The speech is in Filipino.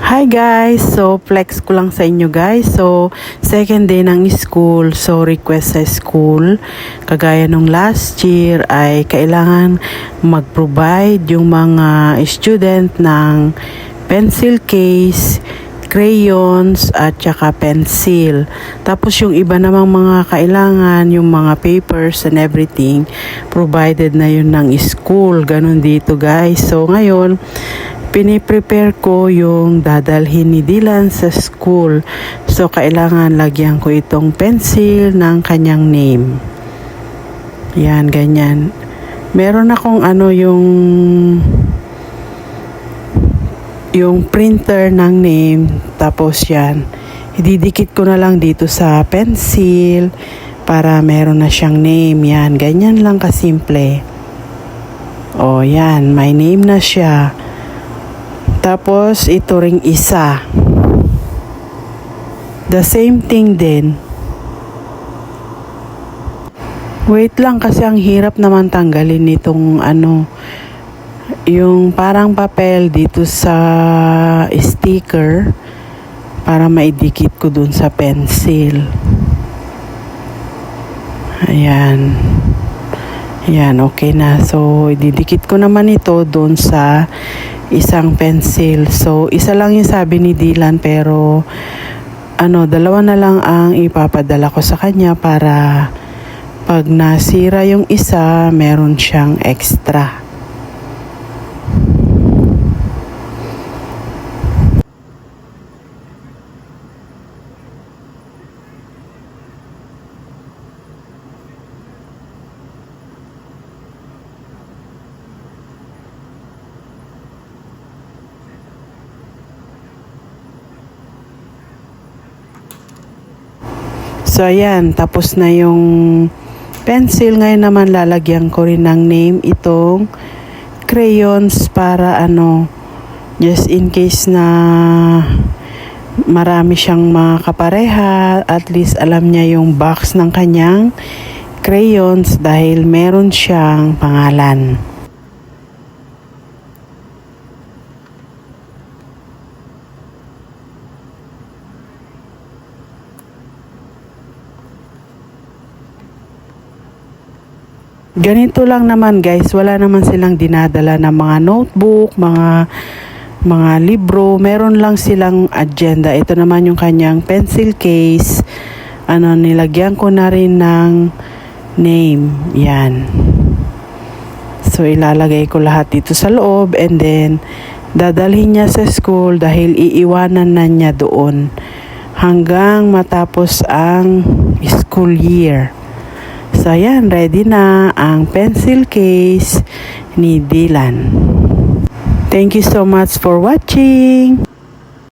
Hi guys! So, flex ko lang sa inyo guys. So, second day ng school. So, request sa school. Kagaya nung last year ay kailangan mag-provide yung mga student ng pencil case, crayons, at saka pencil. Tapos yung iba namang mga kailangan, yung mga papers and everything, provided na yun ng school. Ganun dito guys. So, ngayon, piniprepare ko yung dadalhin ni Dylan sa school. So, kailangan lagyan ko itong pencil ng kanyang name. Yan, ganyan. Meron akong yung printer ng name. Tapos yan, ididikit ko na lang dito sa pencil para meron na siyang name. Yan, ganyan lang kasimple. O, yan, may name na siya. Tapos, ito ring isa. The same thing din. Wait lang kasi ang hirap naman tanggalin nitong yung parang papel dito sa sticker para maidikit ko dun sa pencil. Ayan. Ayan, okay na. So, ididikit ko naman ito dun sa isang pencil. So, isa lang yung sabi ni Dylan pero dalawa na lang ang ipapadala ko sa kanya para pag nasira yung isa, meron siyang extra. So, ayan. Tapos na yung pencil. Ngayon naman lalagyan ko rin ng name itong crayons para just in case na marami siyang mga kapareha. At least alam niya yung box ng kanyang crayons dahil meron siyang pangalan. Ganito lang naman guys, wala naman silang dinadala ng mga notebook, mga libro, meron lang silang agenda. Ito naman yung kanyang pencil case. Nilagyan ko na rin ng name. Yan. So, ilalagay ko lahat dito sa loob and then dadalhin niya sa school dahil iiwanan na niya doon hanggang matapos ang school year. So, ayan, ready na ang pencil case ni Dylan. Thank you so much for watching.